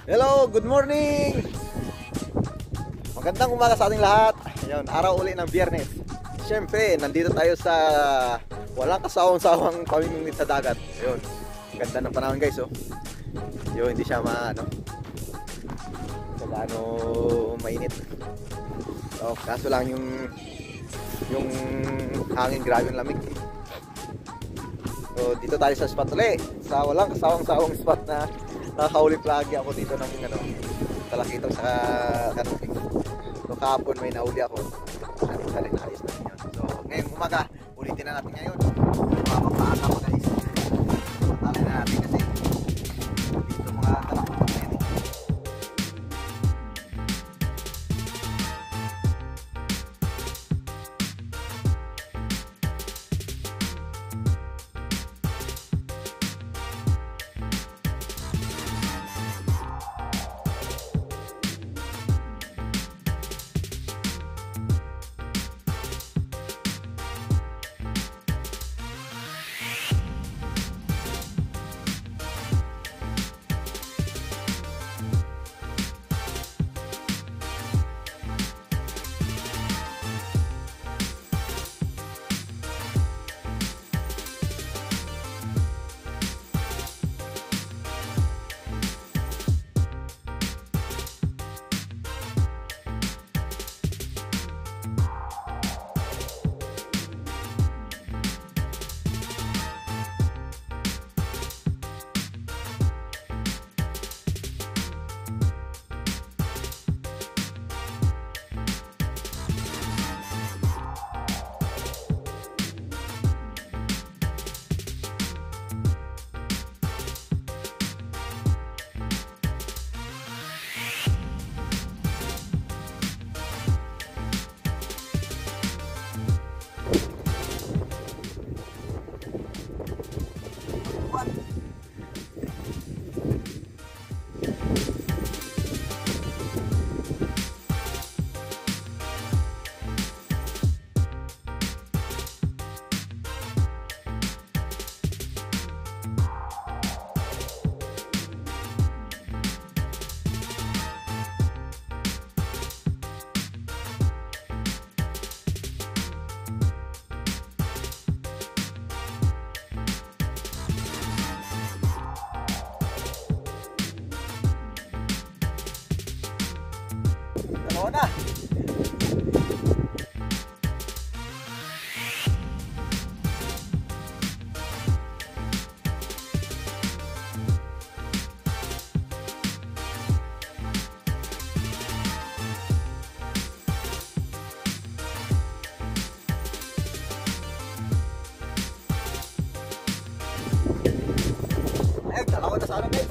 Hello, good morning! Magandang umaga sa ating lahat. Ayun, araw uli ng Biyernes. Siyempre, nandito tayo sa walang kasawang-sawang pamimingwit sa dagat. Ayun, ganda ng panahon guys, oh. Ayun, hindi siya gaano mainit. So, kaso lang yung hangin, grabe yung lamig. So, dito tayo sa spot ulit. Sa walang kasawang-sawang spot na nakahuli lagi ako dito ng talakitong sa kanuping. So kahapon may nahuli ako. Salin ayos natin yun. So ngayon umaga, ulitin na natin ngayon. Mapapaaga ko guys. Talin na natin kasi dito mga talakot na yun. Dalawa na. Ayun, dalawa na sana guys.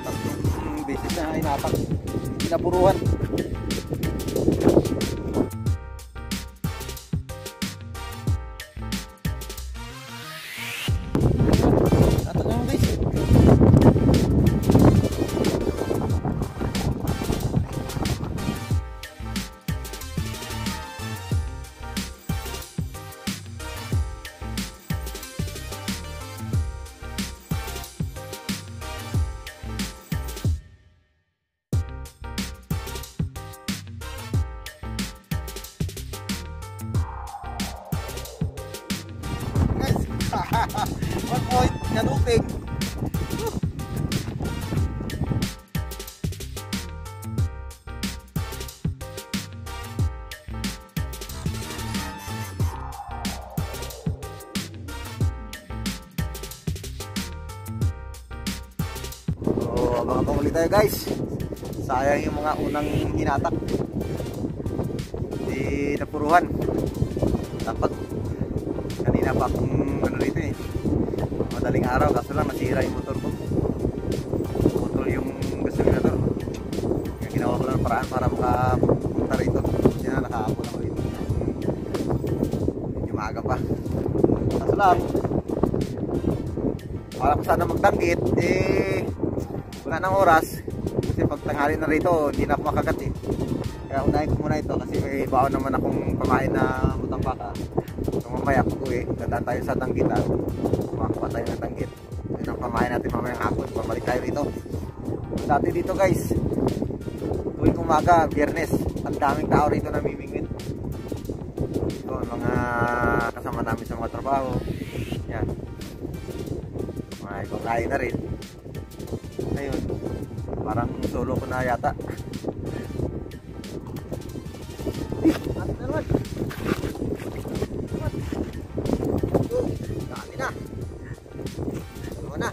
Tatlong beses na inapak, pinapuruhan. Tatlong beses. 1 point, nanupig. So, abang-abang ulit tayo guys. Sayang yung mga unang hinatak. Hindi napuruhan. Dapat kanina pa akong ano rito eh, madaling araw, kaso lang nasira yung motor ko. Motor yung gasolinator. Kaya ginawa ko lang ng paraan para makapunta rito. Kasi na nakaapon ako rito. Medyo maaga pa. Kaso lang, para ko sana magdanggit eh, wala nang oras. Kasi pag tanghali na rito, hindi na ako makagat eh. Kaya unahin ko muna ito kasi may baon naman akong pamain na butang baka. So mamaya po eh, dadaan tayo sa tanggitan. Makakuha tayo ng tanggit. Yun ang pamain natin mamayang hapon. Pabalik tayo rito. Dati dito guys, tuwing umaga, Biyernes, ang daming tao rito namimingwit. Ito ang mga kasama namin sa mga trabaho. Yan. Mga ibang lahi na rin. Ayun, parang solo ko na yata. Dami na. Ano na?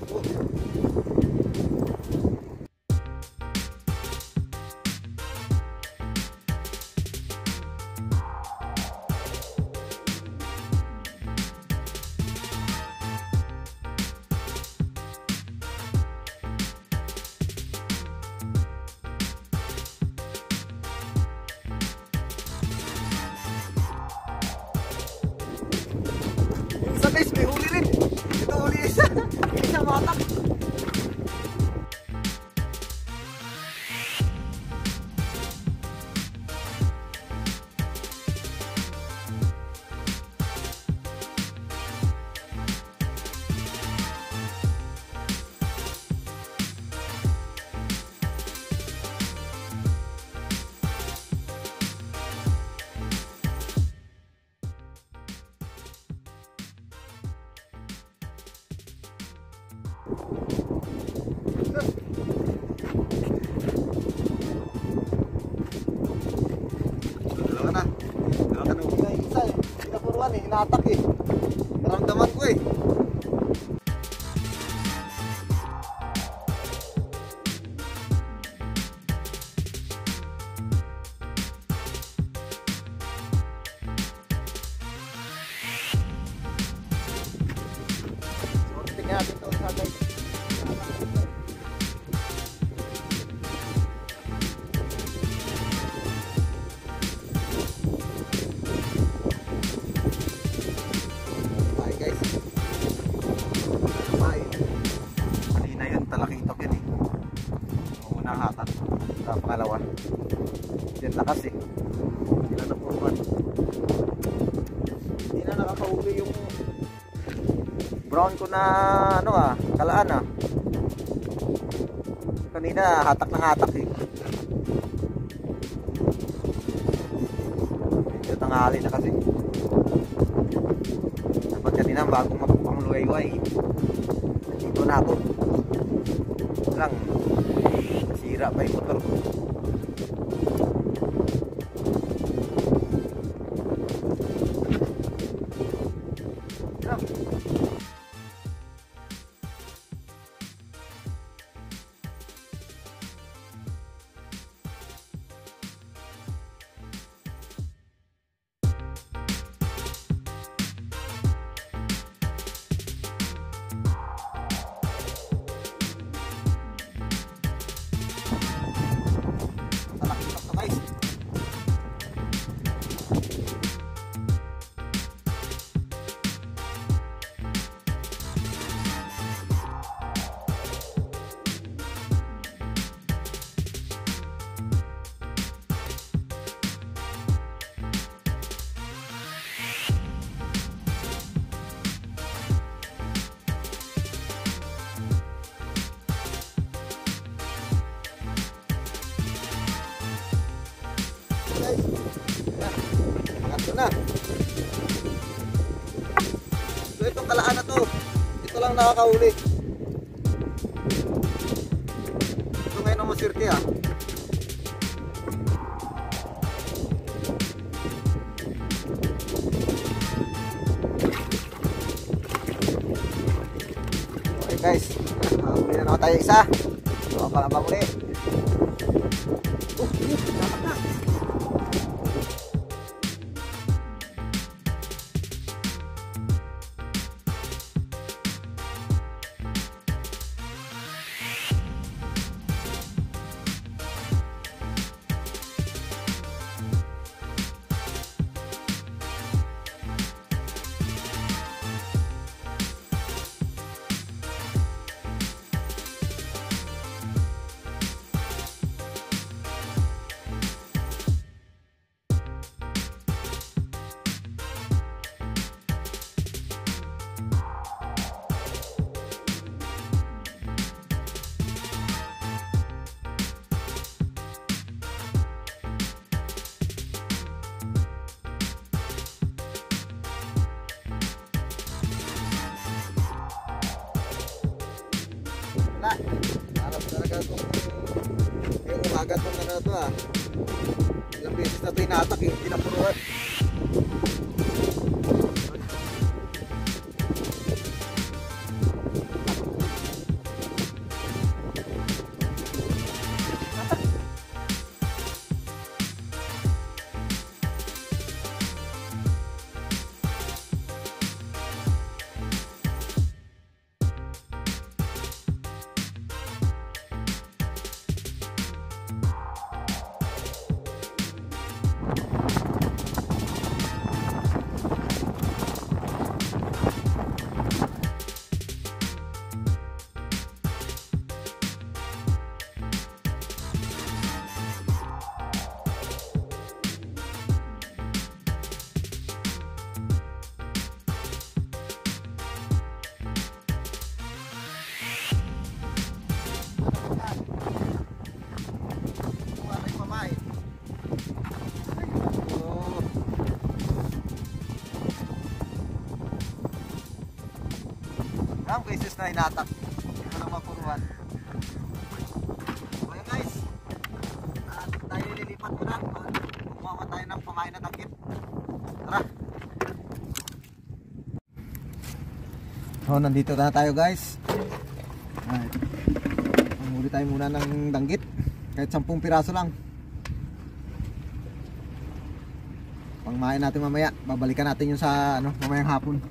Isa guys, may huli rin. Ito huli isa. Isa matak. Dalawa na. Dalawa ka nung isa eh. Pinapuruan eh. Hinatak eh. Naramdaman ko eh. So, tingnan natin ito sa guys. Hatak sa pangalawa. Yan lakas eh. Hindi na napuruan. Hindi na nakakahuli yung brown ko na ano kalaan kanina hatak ng hatak eh. Medyo tanghali na kasi. Dapat kanina bagong magpang luway-luway. Dito na ako. Lang sira pa yung motor ko. Angat ko na. So itong kalaan na to, lang nakakahuli. Ito ngayon ang maswerte ah. Okay guys, huli na tayo isa. Palabang ulit. Dapat na. Na, harap talaga itong yung umaga itong ano ito ah. Ilang beses na ito inatak eh, pinapuruan. Ang beses na hinatak, hindi mo lang mapuruan. So yun guys, tayo lilipat ko na. Kumawa tayo ng pamain na takip. Tara! So nandito na tayo guys. Manghuli tayo muna ng danggit. Kahit 10 piraso lang. Pangmain natin mamaya. Babalikan natin yung sa mamayang hapon.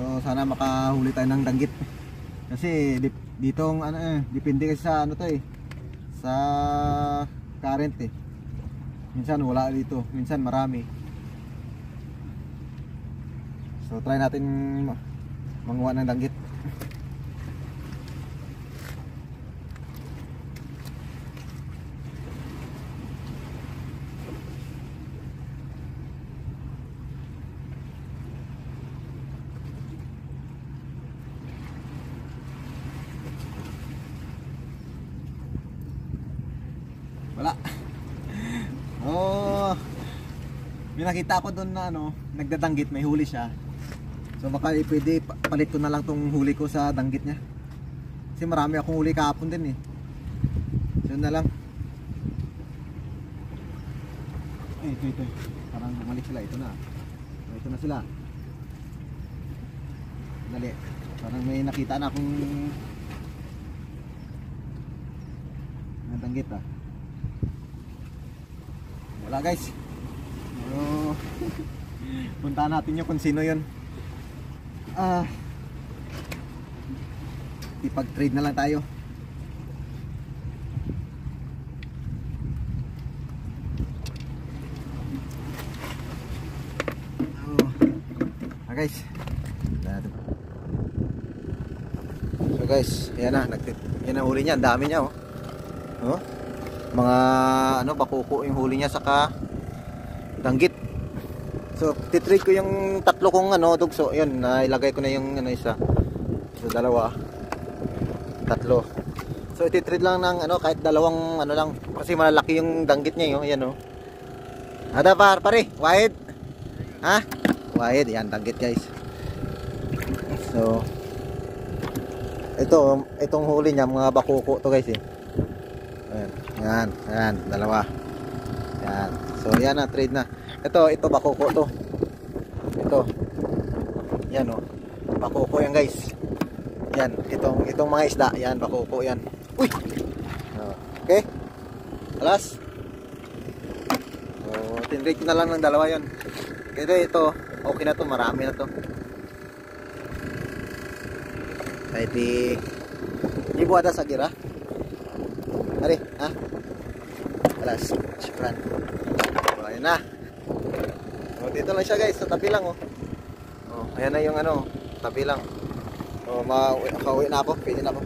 So sana makahuli tayo ng danggit. Kasi dito depende kasi sa to sa current eh. Minsan wala dito, minsan marami. So try natin manguha ng danggit. Wala. Oh. May nakita ko doon na nagdadanggit, may huli siya. So baka pwede palit ko na lang tong huli ko sa danggit niya. Kasi marami akong huli kahapon din eh. So na lang. Ito. Parang bumalik sila. Ito na. Ito na sila. Dali. Parang may nakita na akong nadanggit ah. Wala guys. So, puntahan natin yung kung sino yun. Ipag-trade na lang tayo. Guys. So guys, yan na, yan ang huli niya, ang dami niya oh. Oh. Mga bakuko yung huli niya saka danggit. So titrade ko yung tatlo kong dugso. Yun, nailagay ko na yung isa. So dalawa. Tatlo. So ititrade lang ng kahit dalawang lang kasi malalaki yung danggit niya yun. Ayan oh. Ada pare, wide. Ha? Wahid, yan, danggit guys. So, itong huli niya, mga bakuko to guys eh. Ayan, dalawa. Yan. So, yan na, trade na. Ito bakuko to. Ito. Yan oh. Bakuko yan guys. Yan, itong mga isda, yan, bakuko yan. Uy! Okay. Alas. So, tinrate na lang ng dalawa yan. Kaya ito, okay na to, marami na to. Ay di buat ada sagira. Ari, ha? Alas, syukran. So, ayan na. So, dito lang siya guys, sa tabi lang oh. Oh, ayan na yung ano, tabi lang. So, makauwi na ako, pwede na ako.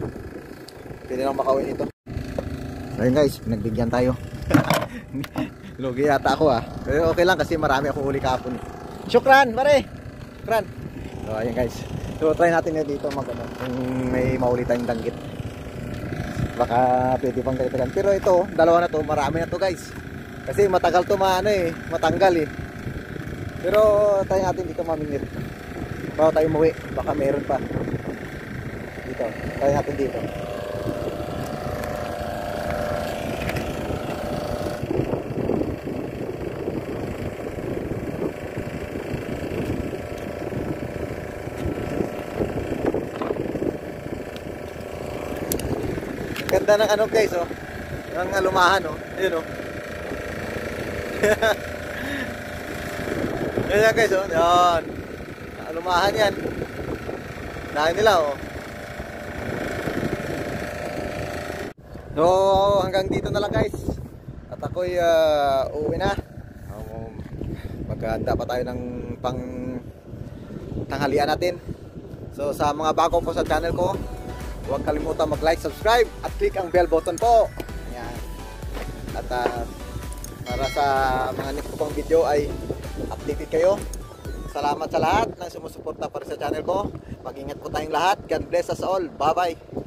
Pwede na makauwi nito. So, ayun guys, pinagbigyan tayo. Lugi yata ako ah. Pero okay lang kasi marami akong huli kahapon. Syukran, pare. Syukran. So, ayan guys. So, try natin na dito mag ano, kung may mahuli tayong danggit. Baka pwede pang dagdagan. Pero ito, dalawa na to, marami na to guys. Kasi matagal to matanggal eh. Pero try natin dito mamingit. Bago tayo umuwi, baka meron pa. Dito, try natin dito. Ganda ng ano guys oh. Ng alumahan oh. Ayun oh. Yan guys oh. Yan. Alumahan yan. Dahil nila oh. So hanggang dito na lang guys. At ako'y uuwi na. Maghahanda pa tayo ng pang tanghalian natin. So sa mga bago po sa channel ko, huwag kalimutan mag-like, subscribe, at click ang bell button po. Ayan. At para sa mga next ko pang video ay updated kayo. Salamat sa lahat ng sumusuporta para sa channel ko. Mag-ingat po tayong lahat. God bless us all. Bye-bye.